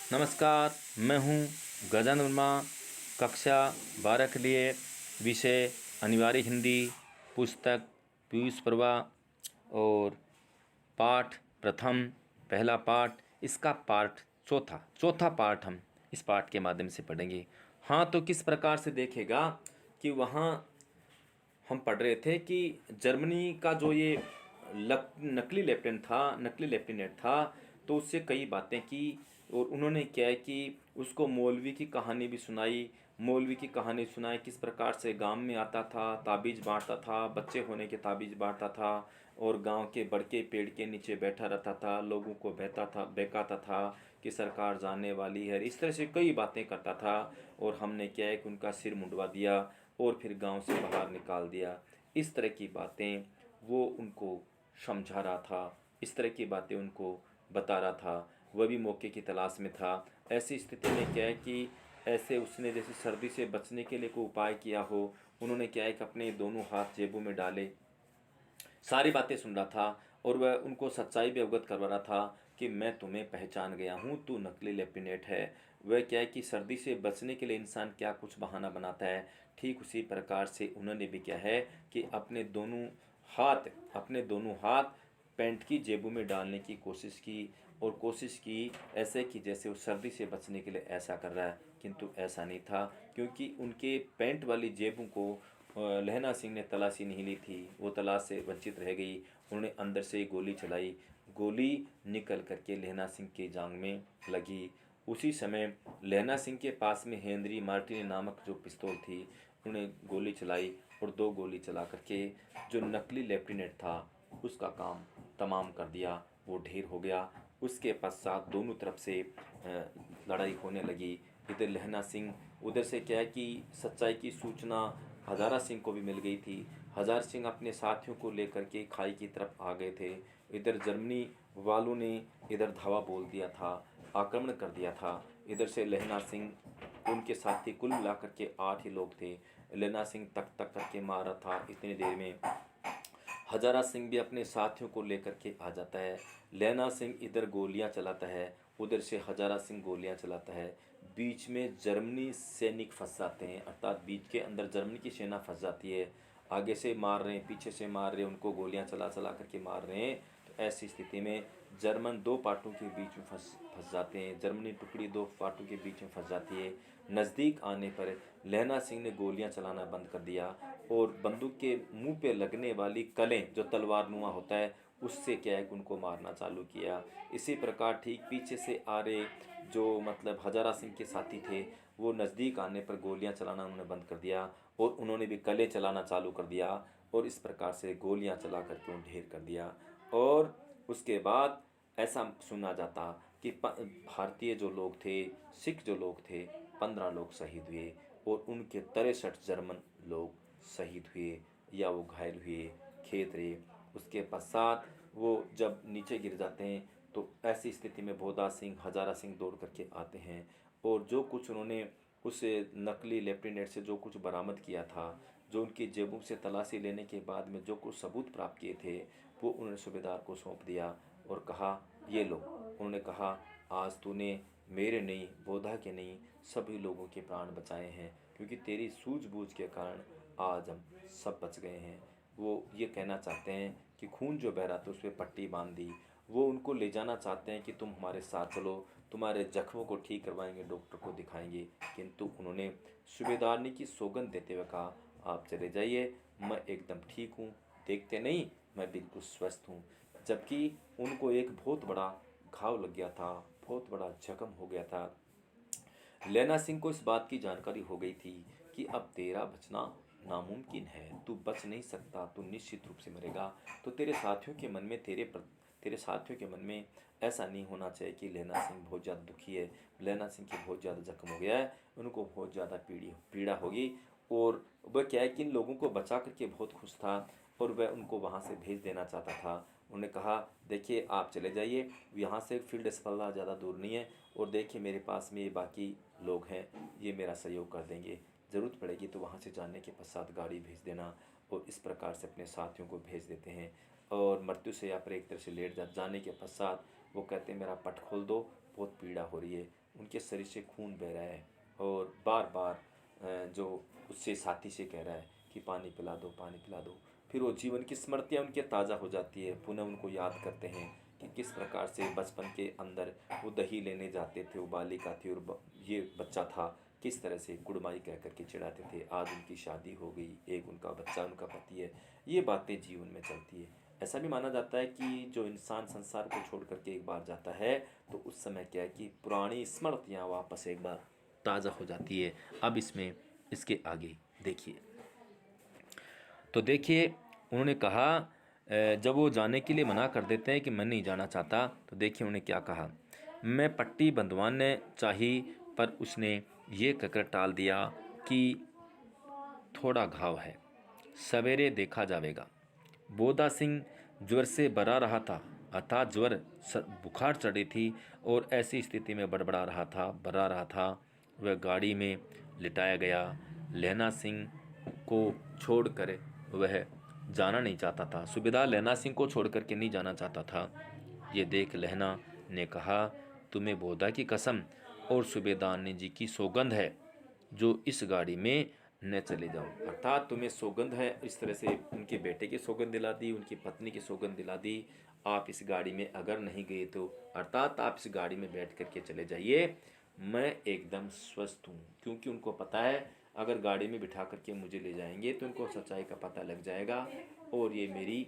नमस्कार, मैं हूँ गजानन वर्मा। कक्षा 12 के लिए विषय अनिवार्य हिंदी, पुस्तक पीयूष प्रवाह और पाठ प्रथम, पहला पाठ, इसका पाठ चौथा पाठ हम इस पाठ के माध्यम से पढ़ेंगे। हाँ, तो किस प्रकार से देखेगा कि वहाँ हम पढ़ रहे थे कि जर्मनी का जो ये नकली लेफ्टिनेंट था, तो उससे कई बातें की। और उन्होंने क्या है कि उसको मौलवी की कहानी भी सुनाई। मौलवी की कहानी सुनाई, किस प्रकार से गांव में आता था, ताबीज़ बांटता था, बच्चे होने के ताबीज़ बांटता था और गांव के बड़के पेड़ के नीचे बैठा रहता था, लोगों को बहकाता था कि सरकार जाने वाली है। इस तरह से कई बातें करता था और हमने क्या है कि उनका सिर मुंडवा दिया और फिर गांव से बाहर निकाल दिया। इस तरह की बातें वो उनको समझा रहा था, इस तरह की बातें उनको बता रहा था। वह भी मौके की तलाश में था। ऐसी स्थिति में क्या है कि ऐसे उसने जैसे सर्दी से बचने के लिए कोई उपाय किया हो, उन्होंने क्या है कि अपने दोनों हाथ जेबों में डाले, सारी बातें सुन रहा था और वह उनको सच्चाई भी अवगत करवा रहा था कि मैं तुम्हें पहचान गया हूँ, तू नकली लेफ्टिनेंट है। वह क्या है कि सर्दी से बचने के लिए इंसान क्या कुछ बहाना बनाता है, ठीक उसी प्रकार से उन्होंने भी क्या है कि अपने दोनों हाथ पैंट की जेबों में डालने की कोशिश की और कोशिश की ऐसे कि जैसे वो सर्दी से बचने के लिए ऐसा कर रहा है, किंतु ऐसा नहीं था, क्योंकि उनके पैंट वाली जेबों को लहना सिंह ने तलाशी नहीं ली थी। वो तलाश से वंचित रह गई। उन्होंने अंदर से गोली चलाई, गोली निकल करके लहना सिंह के जांग में लगी। उसी समय लहना सिंह के पास में हेनरी मार्टिन नामक जो पिस्तौल थी, उन्होंने गोली चलाई और 2 गोली चला करके जो नकली लेफ्टिनेंट था उसका काम तमाम कर दिया। वो ढेर हो गया। उसके पश्चात दोनों तरफ से लड़ाई होने लगी। इधर लहना सिंह, उधर से क्या है कि सच्चाई की सूचना हजारा सिंह को भी मिल गई थी। हजार सिंह अपने साथियों को लेकर के खाई की तरफ आ गए थे। इधर जर्मनी वालों ने इधर धावा बोल दिया था, आक्रमण कर दिया था। इधर से लहना सिंह, उनके साथी कुल मिलाकर के 8 ही लोग थे। लहना सिंह तक तक करके मार रहा था। इतनी देर में हजारा सिंह भी अपने साथियों को लेकर के आ जाता है। लैना सिंह इधर गोलियां चलाता है, उधर से हजारा सिंह गोलियां चलाता है। बीच में जर्मनी सैनिक फंस जाते हैं, अर्थात बीच के अंदर जर्मनी की सेना फंस जाती है। आगे से मार रहे हैं, पीछे से मार रहे हैं, उनको गोलियां चला चला करके मार रहे हैं। तो ऐसी स्थिति में जर्मन 2 पार्टों के बीच में फंस जाते हैं। जर्मनी टुकड़ी 2 पार्टों के बीच में फंस जाती है। नज़दीक आने पर लहना सिंह ने गोलियां चलाना बंद कर दिया और बंदूक के मुंह पे लगने वाली कलें जो तलवार नुमा होता है, उससे क्या है कि उनको मारना चालू किया। इसी प्रकार ठीक पीछे से आ रहे जो मतलब हजारा सिंह के साथी थे, वो नज़दीक आने पर गोलियां चलाना उन्होंने बंद कर दिया और उन्होंने भी कलें चलाना चालू कर दिया और इस प्रकार से गोलियां चला करके उन्हें ढेर कर दिया। और उसके बाद ऐसा सुना जाता कि भारतीय जो लोग थे, सिख जो लोग थे, 15 लोग शहीद हुए और उनके 63 जर्मन लोग शहीद हुए या वो घायल हुए, खेत रहे। उसके पश्चात वो जब नीचे गिर जाते हैं तो ऐसी स्थिति में भोदा सिंह, हजारा सिंह दौड़ करके आते हैं और जो कुछ उन्होंने उस नकली लेफ्टिनेंट से जो कुछ बरामद किया था, जो उनकी जेबों से तलाशी लेने के बाद में जो कुछ सबूत प्राप्त किए थे, वो उन्होंने सूबेदार को सौंप दिया और कहा ये लो। उन्होंने कहा आज तूने मेरे नहीं, बोधा के नहीं, सभी लोगों के प्राण बचाए हैं, क्योंकि तेरी सूझबूझ के कारण आज हम सब बच गए हैं। वो ये कहना चाहते हैं कि खून जो बह रहा था उस पर पट्टी बांध दी। वो उनको ले जाना चाहते हैं कि तुम हमारे साथ चलो, तुम्हारे जख्मों को ठीक करवाएंगे, डॉक्टर को दिखाएंगे। किंतु उन्होंने सूबेदारनी की सौगंध देते हुए कहा आप चले जाइए, मैं एकदम ठीक हूँ, देखते नहीं मैं बिल्कुल स्वस्थ हूँ। जबकि उनको एक बहुत बड़ा घाव लग गया था, बहुत बड़ा जख्म हो गया था। लैना सिंह को इस बात की जानकारी हो गई थी कि अब तेरा बचना नामुमकिन है, तू बच नहीं सकता, तू निश्चित रूप से मरेगा। तो तेरे साथियों के मन में ऐसा नहीं होना चाहिए कि लैना सिंह बहुत ज़्यादा दुखी है, लैना सिंह की बहुत ज़्यादा जख्म हो गया है, उनको बहुत ज़्यादा पीड़ा होगी। और वह क्या है कि इन लोगों को बचा करके बहुत खुश था और वह उनको वहाँ से भेज देना चाहता था। उन्होंने कहा देखिए आप चले जाइए, यहाँ से फील्ड अस्पताल ज़्यादा दूर नहीं है और देखिए मेरे पास में ये बाकी लोग हैं, ये मेरा सहयोग कर देंगे, ज़रूरत पड़ेगी तो वहाँ से जाने के पश्चात गाड़ी भेज देना। और इस प्रकार से अपने साथियों को भेज देते हैं और मृत्यु से या पर एक तरह से लेट जाने के पश्चात वो कहते हैं मेरा पट खोल दो, बहुत पीड़ा हो रही है। उनके शरीर से खून बह रहा है और बार बार जो उससे साथी से कह रहा है कि पानी पिला दो, पानी पिला दो। फिर वो जीवन की स्मृतियाँ उनके ताज़ा हो जाती है, पुनः उनको याद करते हैं कि किस प्रकार से बचपन के अंदर वो दही लेने जाते थे, वो बालिका थी और ये बच्चा था, किस तरह से गुड़माई कह करके चिढ़ाते थे। आज उनकी शादी हो गई, एक उनका बच्चा, उनका पति है। ये बातें जीवन में चलती है। ऐसा भी माना जाता है कि जो इंसान संसार को छोड़ करके एक बार जाता है तो उस समय क्या है कि पुरानी स्मृतियाँ वापस एक बार ताज़ा हो जाती है। अब इसमें इसके आगे देखिए, तो देखिए उन्होंने कहा जब वो जाने के लिए मना कर देते हैं कि मैं नहीं जाना चाहता, तो देखिए उन्होंने क्या कहा। मैं पट्टी बंधवाने चाही पर उसने ये कहकर टाल दिया कि थोड़ा घाव है, सवेरे देखा जाएगा। बोधा सिंह ज्वर से बरा रहा था, अर्थात ज्वर बुखार चढ़ी थी और ऐसी स्थिति में बड़बड़ा रहा था, बरा रहा था। वह गाड़ी में लिटाया गया। लहना सिंह को छोड़कर वह जाना नहीं चाहता था। सूबेदार लहना सिंह को छोड़ करके नहीं जाना चाहता था। ये देख लहना ने कहा, तुम्हें बोधा की कसम और सूबेदार ने जी की सौगंध है, जो इस गाड़ी में न चले जाओ। अर्थात तुम्हें सौगंध है, इस तरह से उनके बेटे की सौगंध दिला दी, उनकी पत्नी की सौगंध दिला दी। आप इस गाड़ी में अगर नहीं गए तो अर्थात आप इस गाड़ी में बैठ करके चले जाइए, मैं एकदम स्वस्थ हूँ। क्योंकि उनको पता है अगर गाड़ी में बिठा करके मुझे ले जाएंगे तो उनको सच्चाई का पता लग जाएगा और ये मेरी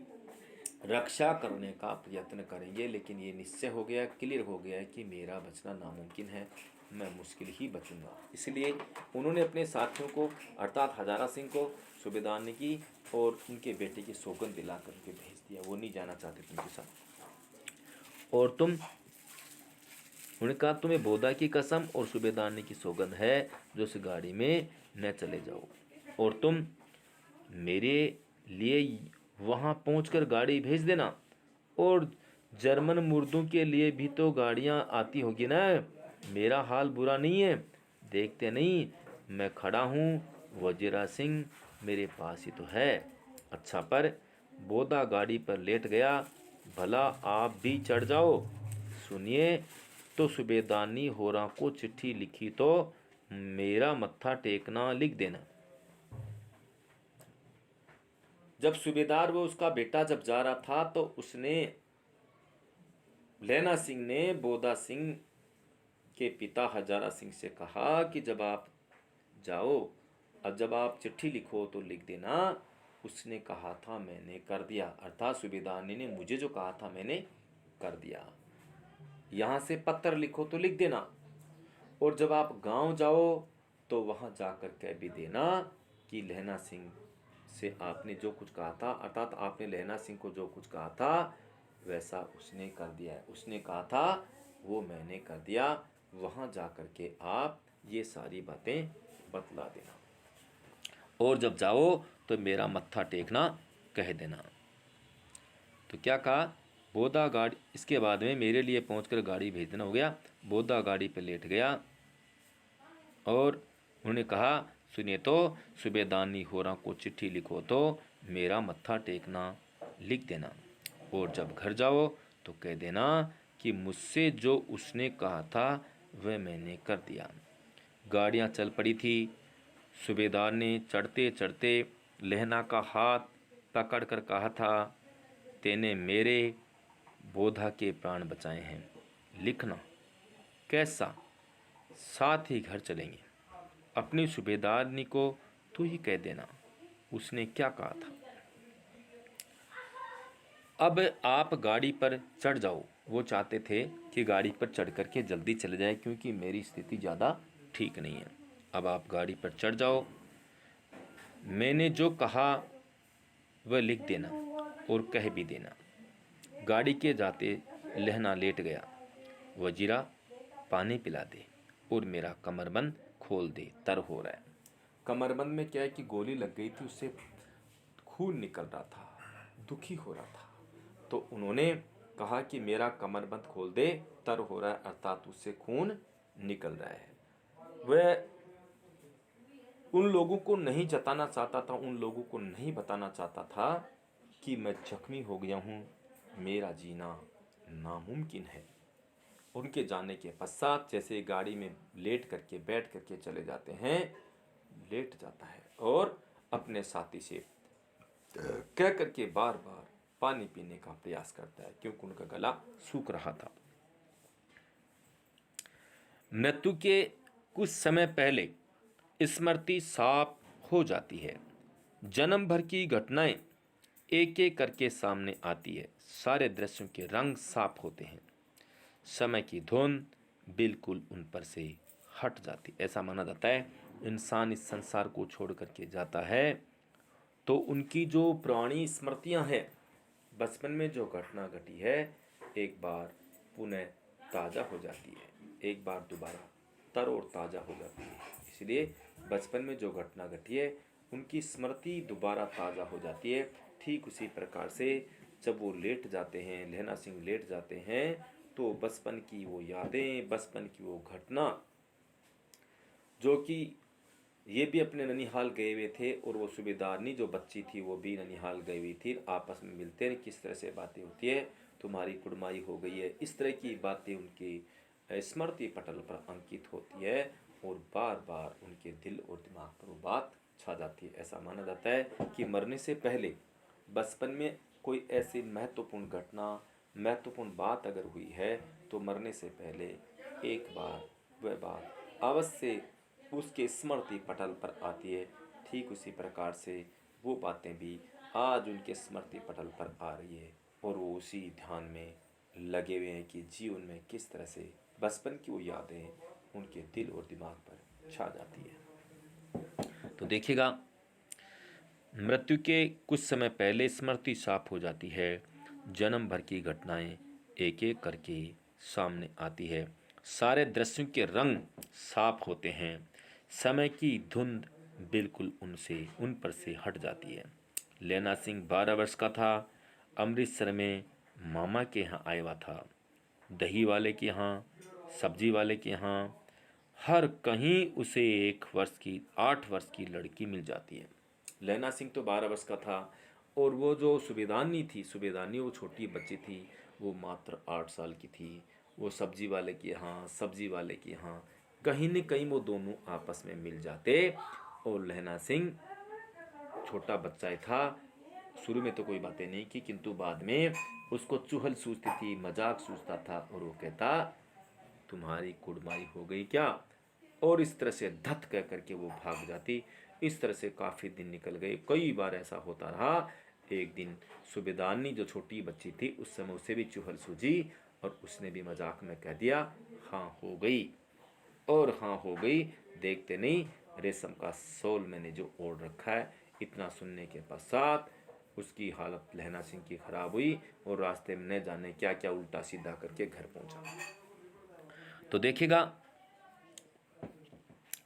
रक्षा करने का प्रयत्न करेंगे। लेकिन ये निश्चय हो गया, क्लियर हो गया कि मेरा बचना नामुमकिन है, मैं मुश्किल ही बचूंगा। इसलिए उन्होंने अपने साथियों को अर्थात हजारा सिंह को, सूबेदार ने की और उनके बेटे की सौगंध दिला करके भेज दिया। वो नहीं जाना चाहते थे उनके साथ। और तुम, उन्होंने कहा, तुम्हें बोधा की कसम और सूबेदार ने की सौगंध है, जो इस गाड़ी में न चले जाओ। और तुम मेरे लिए वहाँ पहुंचकर गाड़ी भेज देना। और जर्मन मुर्दों के लिए भी तो गाड़ियाँ आती होगी ना। मेरा हाल बुरा नहीं है, देखते नहीं मैं खड़ा हूँ, वजीरा सिंह मेरे पास ही तो है। अच्छा, पर बोधा गाड़ी पर लेट गया, भला आप भी चढ़ जाओ। सुनिए, तो सूबेदारनी होरा को चिट्ठी लिखी तो मेरा मत्था टेकना लिख देना। जब सूबेदार वो उसका बेटा जब जा रहा था तो उसने, लहना सिंह ने बोधा सिंह के पिता हजारा सिंह से कहा कि जब आप जाओ, अब जब आप चिट्ठी लिखो तो लिख देना, उसने कहा था मैंने कर दिया। अर्थात सूबेदारनी ने मुझे जो कहा था मैंने कर दिया। यहाँ से पत्र लिखो तो लिख देना। और जब आप गांव जाओ तो वहाँ जाकर कह भी देना कि लहना सिंह से आपने जो कुछ कहा था, अर्थात आपने लहना सिंह को जो कुछ कहा था वैसा उसने कर दिया है। उसने कहा था वो मैंने कर दिया। वहाँ जा कर के आप ये सारी बातें बतला देना और जब जाओ तो मेरा मत्था टेकना कह देना। तो क्या कहा, बोधा गाड़ी, इसके बाद में मेरे लिए पहुंचकर गाड़ी भेज देना हो गया। बोधा गाड़ी पर लेट गया और उन्होंने कहा, सुनिए, तो सूबेदारनी होरा को चिट्ठी लिखो तो मेरा मत्था टेकना लिख देना। और जब घर जाओ तो कह देना कि मुझसे जो उसने कहा था वह मैंने कर दिया। गाड़ियाँ चल पड़ी थी। सूबेदार ने चढ़ते चढ़ते लहना का हाथ पकड़ कर कहा था, तेने मेरे बोधा के प्राण बचाए हैं, लिखना कैसा, साथ ही घर चलेंगे। अपनी सूबेदारनी को तू ही कह देना उसने क्या कहा था। अब आप गाड़ी पर चढ़ जाओ। वो चाहते थे कि गाड़ी पर चढ़ करके जल्दी चले जाए क्योंकि मेरी स्थिति ज़्यादा ठीक नहीं है। अब आप गाड़ी पर चढ़ जाओ, मैंने जो कहा वह लिख देना और कह भी देना। गाड़ी के जाते लहना लेट गया, वजीरा पानी पिला दे और मेरा कमरबंद खोल दे, तर हो रहा है। कमरबंद में क्या है कि गोली लग गई थी, उससे खून निकल रहा था, दुखी हो रहा था। तो उन्होंने कहा कि मेरा कमरबंद खोल दे, तर हो रहा है, अर्थात उससे खून निकल रहा है। वह उन लोगों को नहीं जताना चाहता था, उन लोगों को नहीं बताना चाहता था कि मैं जख्मी हो गया हूँ, मेरा जीना नामुमकिन है। उनके जाने के पश्चात जैसे गाड़ी में लेट करके बैठ करके चले जाते हैं, लेट जाता है और अपने साथी से कह करके बार बार पानी पीने का प्रयास करता है, क्योंकि उनका गला सूख रहा था। मृत्यु के कुछ समय पहले स्मृति साफ हो जाती है। जन्म भर की घटनाएं एक एक करके सामने आती है। सारे दृश्यों के रंग साफ होते हैं। समय की धुन बिल्कुल उन पर से हट जाती। ऐसा माना जाता है इंसान इस संसार को छोड़ करके जाता है तो उनकी जो पुरानी स्मृतियां हैं, बचपन में जो घटना घटी है, एक बार पुनः ताज़ा हो जाती है, एक बार दोबारा तर और ताज़ा हो जाती है। इसलिए बचपन में जो घटना घटी है उनकी स्मृति दोबारा ताज़ा हो जाती है। ठीक उसी प्रकार से जब वो लेट जाते हैं, लहना सिंह लेट जाते हैं, तो बचपन की वो यादें, बचपन की वो घटना, जो कि ये भी अपने ननिहाल गए हुए थे और वो सूबेदारनी जो बच्ची थी वो भी ननिहाल गई हुई थी, आपस में मिलते हैं, किस तरह से बातें होती है, तुम्हारी कुड़माई हो गई है, इस तरह की बातें उनकी स्मृति पटल पर अंकित होती है और बार बार उनके दिल और दिमाग पर वो बात छा जाती है। ऐसा माना जाता है कि मरने से पहले बचपन में कोई ऐसी महत्वपूर्ण घटना, महत्वपूर्ण बात अगर हुई है तो मरने से पहले एक बार वह बात अवश्य उसके स्मृति पटल पर आती है। ठीक उसी प्रकार से वो बातें भी आज उनके स्मृति पटल पर आ रही है और वो उसी ध्यान में लगे हुए हैं कि जीवन में किस तरह से बचपन की वो यादें उनके दिल और दिमाग पर छा जाती है। तो देखिएगा, मृत्यु के कुछ समय पहले स्मृति साफ हो जाती है। जन्म भर की घटनाएं एक एक करके सामने आती है। सारे दृश्यों के रंग साफ होते हैं। समय की धुंध बिल्कुल उन पर से हट जाती है। लैना सिंह 12 वर्ष का था। अमृतसर में मामा के यहाँ आया हुआ था। दही वाले के यहाँ, सब्जी वाले के यहाँ, हर कहीं उसे 8 वर्ष की लड़की मिल जाती है। लैना सिंह तो 12 वर्ष का था और वो जो सूबेदारनी वो छोटी बच्ची थी, वो मात्र 8 साल की थी। वो सब्जी वाले के यहाँ कहीं न कहीं वो दोनों आपस में मिल जाते और लैना सिंह छोटा बच्चा ही था। शुरू में तो कोई बातें नहीं की, किंतु बाद में उसको चुहल सूझती थी, मजाक सूझता था और वो कहता तुम्हारी कुड़माई हो गई क्या, और इस तरह से धत कह करके वो भाग जाती। इस तरह से काफ़ी दिन निकल गए, कई बार ऐसा होता रहा। एक दिन सूबेदारनी जो छोटी बच्ची थी उस समय उसे भी चुहल सूझी और उसने भी मजाक में कह दिया हाँ हो गई, और हाँ हो गई। देखते नहीं रेशम का शॉल मैंने जो ओढ़ रखा है। इतना सुनने के पश्चात उसकी हालत लहना सिंह की खराब हुई और रास्ते में न जाने क्या क्या उल्टा सीधा करके घर पहुंचा। तो देखिएगा,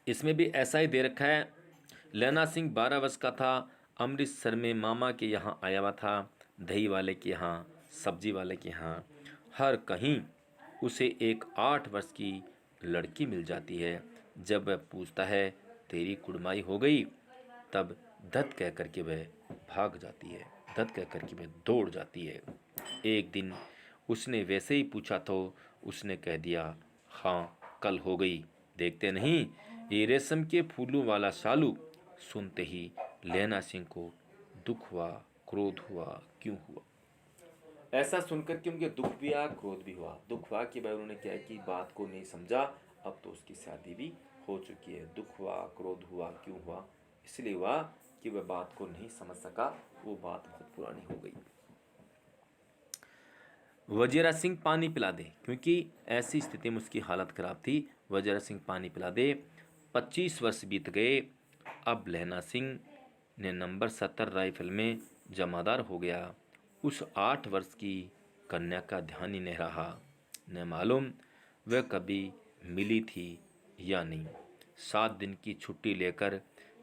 इसमें भी ऐसा ही दे रखा है। लैना सिंह 12 वर्ष का था। अमृतसर में मामा के यहाँ आया हुआ था। दही वाले के यहाँ, सब्जी वाले के यहाँ, हर कहीं उसे एक 8 वर्ष की लड़की मिल जाती है। जब वह पूछता है तेरी कुड़माई हो गई, तब धत कह करके वह भाग जाती है, धत कह करके वह दौड़ जाती है। एक दिन उसने वैसे ही पूछा तो उसने कह दिया हाँ कल हो गई। देखते नहीं ये रेशम के फूलों वाला सालू। सुनते ही लैना सिंह को दुख हुआ, क्रोध हुआ। क्यों हुआ? ऐसा सुनकर के उनके दुख भी आया, क्रोध भी हुआ। दुख हुआ कि भाई उन्होंने क्या कि बात को नहीं समझा, अब तो उसकी शादी भी हो चुकी है। दुख हुआ, क्रोध हुआ। क्यों हुआ? इसलिए हुआ कि वह बात को नहीं समझ सका, वो बात बहुत पुरानी हो गई। वजीरा सिंह पानी पिला दे, क्योंकि ऐसी स्थिति में उसकी हालत खराब थी। वजीरा सिंह पानी पिला दे। 25 वर्ष बीत गए। अब लैना सिंह ने नंबर 70 राइफल में जमादार हो गया। उस 8 वर्ष की कन्या का ध्यान ही नहीं रहा। न मालूम वह कभी मिली थी या नहीं। 7 दिन की छुट्टी लेकर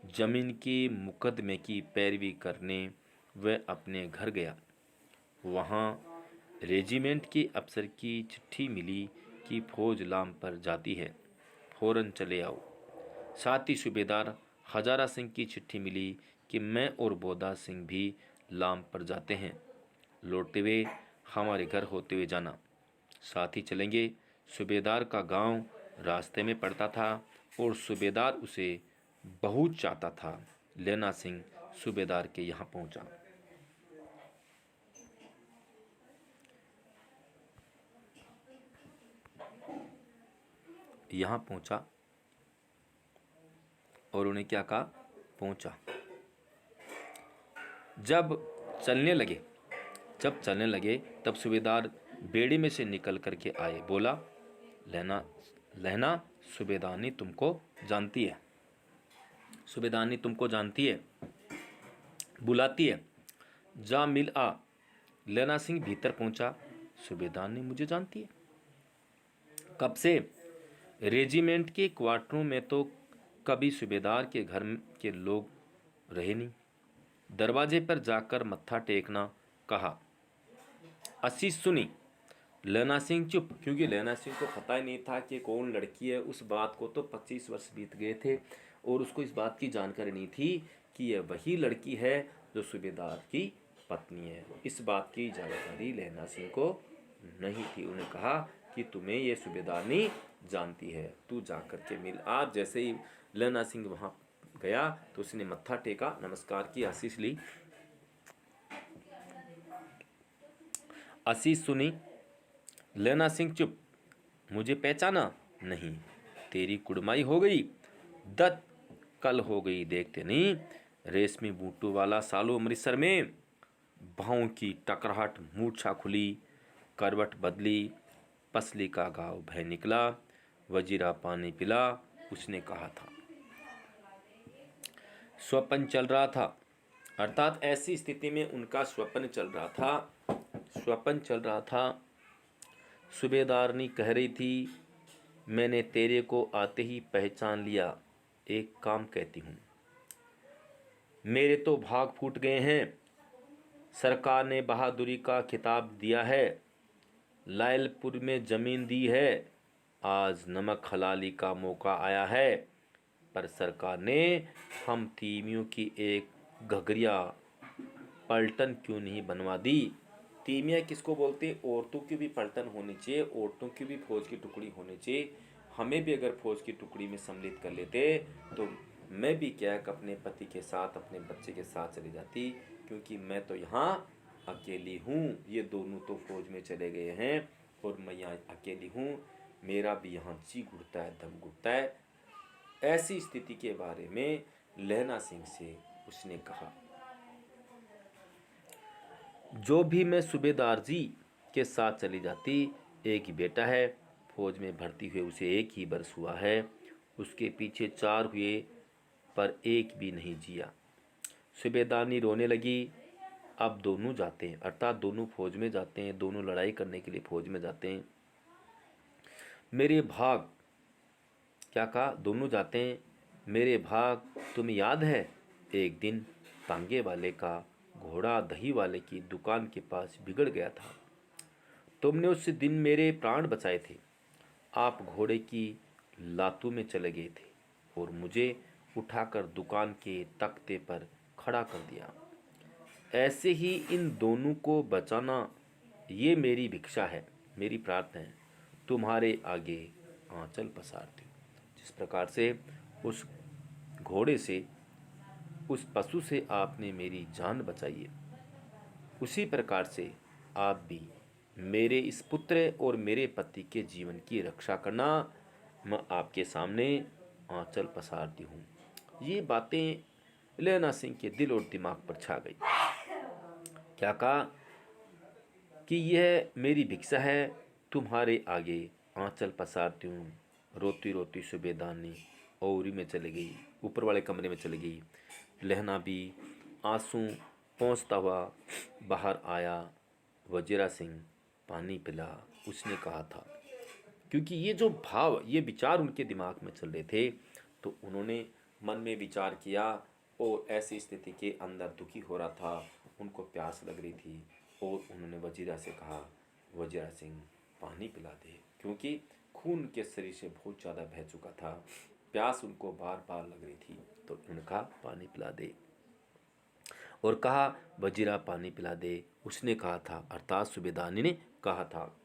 जमीन के मुकदमे की पैरवी करने वह अपने घर गया। वहाँ रेजिमेंट के अफसर की चिट्ठी मिली कि फौज लाम पर जाती है, फौरन चले आओ। साथ ही सूबेदार हजारा सिंह की चिट्ठी मिली कि मैं और बोदा सिंह भी लाम पर जाते हैं, लौटते हुए हमारे घर होते हुए जाना, साथ ही चलेंगे। सूबेदार का गांव रास्ते में पड़ता था और सूबेदार उसे बहुत चाहता था। लैला सिंह सूबेदार के यहाँ पहुंचा। और उन्हें क्या कहा? पहुंचा। जब चलने लगे तब सूबेदार बेड़ी में से निकल करके आए। बोला, लहना सूबेदारनी तुमको जानती है, सूबेदारनी तुमको जानती है, बुलाती है, जा मिल आ। लैला सिंह भीतर पहुंचा। सूबेदारनी मुझे जानती है? कब से? रेजिमेंट के क्वार्टरों में तो कभी सूबेदार के घर के लोग रहे नहीं। दरवाजे पर जाकर मत्था टेकना कहा। असी सुनी। लैला सिंह चुप, क्योंकि लैला सिंह को पता ही नहीं था कि कौन लड़की है। उस बात को तो 25 वर्ष बीत गए थे और उसको इस बात की जानकारी नहीं थी कि यह वही लड़की है जो सूबेदार की पत्नी है। इस बात की जानकारी लैला सिंह को नहीं थी। उन्हें कहा कि तुम्हें यह सूबेदारनी जानती है, तू जा कर के मिल। आज जैसे ही लैला सिंह वहाँ गया तो उसने मत्था टेका, नमस्कार की, आशीष ली। आशीष सुनी। लैला सिंह चुप। मुझे पहचाना नहीं? तेरी कुड़माई हो गई, दत कल हो गई, देखते नहीं? रेशमी बूटों वाला सालू अमृतसर में। भावों की टकराहट, मूर्छा खुली, करवट बदली, पसली का घाव भय निकला, वजीरा पानी पिला, उसने कहा था। स्वप्न चल रहा था, अर्थात ऐसी स्थिति में उनका स्वप्न चल रहा था। सूबेदारनी कह रही थी, मैंने तेरे को आते ही पहचान लिया। एक काम कहती हूँ, मेरे तो भाग फूट गए हैं। सरकार ने बहादुरी का खिताब दिया है, लायलपुर में जमीन दी है, आज नमक हलाली का मौका आया है, पर सरकार ने हम तीमियों की एक घघरिया पलटन क्यों नहीं बनवा दी? तीमिया किसको बोलते हैं? औरतों की भी पलटन होनी चाहिए, औरतों की भी फौज की टुकड़ी होनी चाहिए। हमें भी अगर फौज की टुकड़ी में सम्मिलित कर लेते तो मैं भी क्या अपने पति के साथ, अपने बच्चे के साथ चली जाती, क्योंकि मैं तो यहाँ अकेली हूँ। ये दोनों तो फौज में चले गए हैं और मैं यहाँ अकेली हूँ। मेरा भी यहाँ जी घुटता है, दम घुटता है। ऐसी स्थिति के बारे में लैला सिंह से उसने कहा। जो भी मैं सूबेदार जी के साथ चली जाती। एक ही बेटा है, फौज में भर्ती हुए उसे एक ही बरस हुआ है। उसके पीछे 4 हुए पर एक भी नहीं जिया। सूबेदारनी रोने लगी। अब दोनों जाते हैं, अर्थात दोनों फौज में जाते हैं, दोनों लड़ाई करने के लिए फौज में जाते हैं। मेरे भाग, क्या कहा? दोनों जाते हैं। मेरे भाग, तुम्हें याद है एक दिन तांगे वाले का घोड़ा दही वाले की दुकान के पास बिगड़ गया था। तुमने उस दिन मेरे प्राण बचाए थे। आप घोड़े की लातों में चले गए थे और मुझे उठाकर दुकान के तख्ते पर खड़ा कर दिया। ऐसे ही इन दोनों को बचाना, ये मेरी भिक्षा है, मेरी प्रार्थना है। तुम्हारे आगे आंचल पसारती हूँ। जिस प्रकार से उस घोड़े से, उस पशु से आपने मेरी जान बचाई है, उसी प्रकार से आप भी मेरे इस पुत्र और मेरे पति के जीवन की रक्षा करना। मैं आपके सामने आंचल पसारती हूँ। ये बातें लैला सिंह के दिल और दिमाग पर छा गई। क्या कहा कि यह मेरी भिक्षा है, तुम्हारे आगे आंचल पसारती हूँ। रोती रोती सूबेदारनी औरी में चली गई, ऊपर वाले कमरे में चली गई। लहना भी आंसू पहुँचता हुआ बाहर आया। वजीरा सिंह पानी पिला, उसने कहा था। क्योंकि ये जो भाव, ये विचार उनके दिमाग में चल रहे थे, तो उन्होंने मन में विचार किया और ऐसी स्थिति के अंदर दुखी हो रहा था। उनको प्यास लग रही थी और उन्होंने वजीरा से कहा, वजीरा सिंह पानी पिला दे, क्योंकि खून के शरीर से बहुत ज़्यादा बह चुका था। प्यास उनको बार बार लग रही थी, तो उन्होंने कहा पानी पिला दे। और कहा, वजीरा पानी पिला दे, उसने कहा था, अर्थात सूबेदारनी ने कहा था।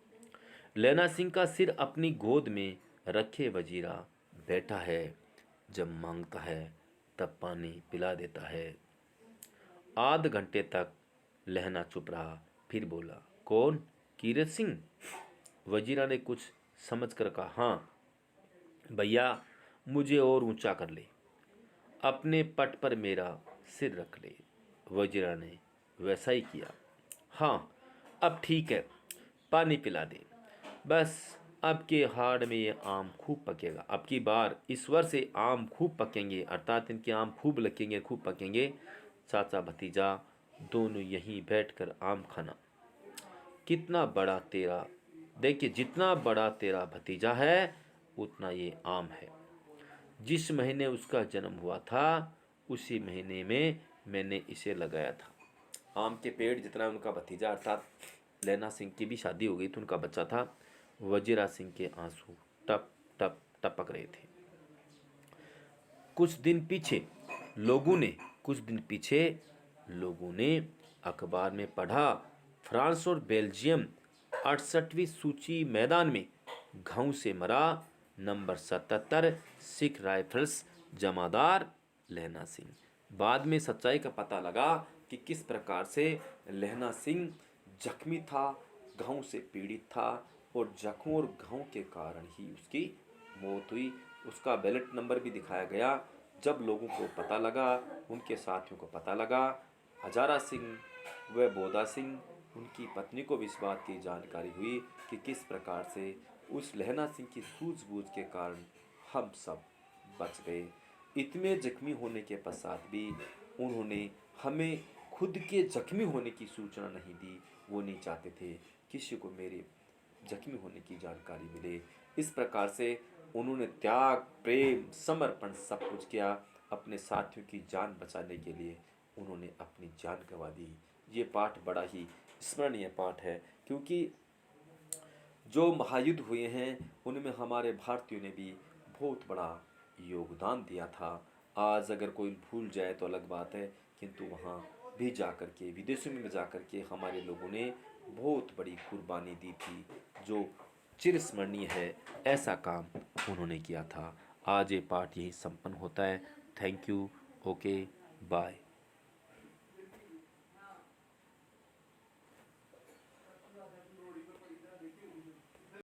लैना सिंह का सिर अपनी गोद में रखे वजीरा बैठा है, जब मांगता है तब पानी पिला देता है। आध घंटे तक लहना चुप रहा, फिर बोला, कौन? कीरत सिंह? वजीरा ने कुछ समझ कर कहा, हाँ भैया, मुझे और ऊंचा कर ले, अपने पट पर मेरा सिर रख ले। वजीरा ने वैसा ही किया। हाँ, अब ठीक है, पानी पिला दे। बस अब के हाड़ में ये आम खूब पकेगा, अब की बार ईश्वर से आम खूब पकेंगे, अर्थात इनके आम खूब लगेंगे, खूब पकेंगे। चाचा भतीजा दोनों यहीं बैठकर आम खाना। कितना बड़ा तेरा, देखिए, जितना बड़ा तेरा भतीजा है उतना ये आम है। जिस महीने उसका जन्म हुआ था उसी महीने में मैंने इसे लगाया था। आम के पेड़ जितना उनका भतीजा, अर्थात लैना सिंह की भी शादी हो गई तो उनका बच्चा था। वजीरा सिंह के आंसू टप टप टपक रहे थे। कुछ दिन पीछे लोगों ने अखबार में पढ़ा, फ्रांस और बेल्जियम 68वीं सूची मैदान में घाव से मरा, नंबर 77 सिख राइफल्स जमादार लहना सिंह। बाद में सच्चाई का पता लगा कि किस प्रकार से लहना सिंह जख्मी था, घाव से पीड़ित था और जख्मों और घाव के कारण ही उसकी मौत हुई। उसका बैलेट नंबर भी दिखाया गया। जब लोगों को पता लगा, उनके साथियों को पता लगा, हजारा सिंह व बोदा सिंह, उनकी पत्नी को भी इस बात की जानकारी हुई कि किस प्रकार से उस लहना सिंह की सूझबूझ के कारण हम सब बच गए। इतने जख्मी होने के पश्चात भी उन्होंने हमें खुद के जख्मी होने की सूचना नहीं दी। वो नहीं चाहते थे किसी को मेरे जख्मी होने की जानकारी मिले। इस प्रकार से उन्होंने त्याग, प्रेम, समर्पण सब कुछ किया। अपने साथियों की जान बचाने के लिए उन्होंने अपनी जान गंवा दी। ये पाठ बड़ा ही स्मरणीय पाठ है, क्योंकि जो महायुद्ध हुए हैं उनमें हमारे भारतीयों ने भी बहुत बड़ा योगदान दिया था। आज अगर कोई भूल जाए तो अलग बात है, किंतु वहाँ भी जाकर के, विदेशों में जाकर के हमारे लोगों ने बहुत बड़ी कुर्बानी दी थी, जो चिरस्मरणीय है। ऐसा काम उन्होंने किया था। आज ये पाठ यही संपन्न होता है। Thank you. Okay, bye.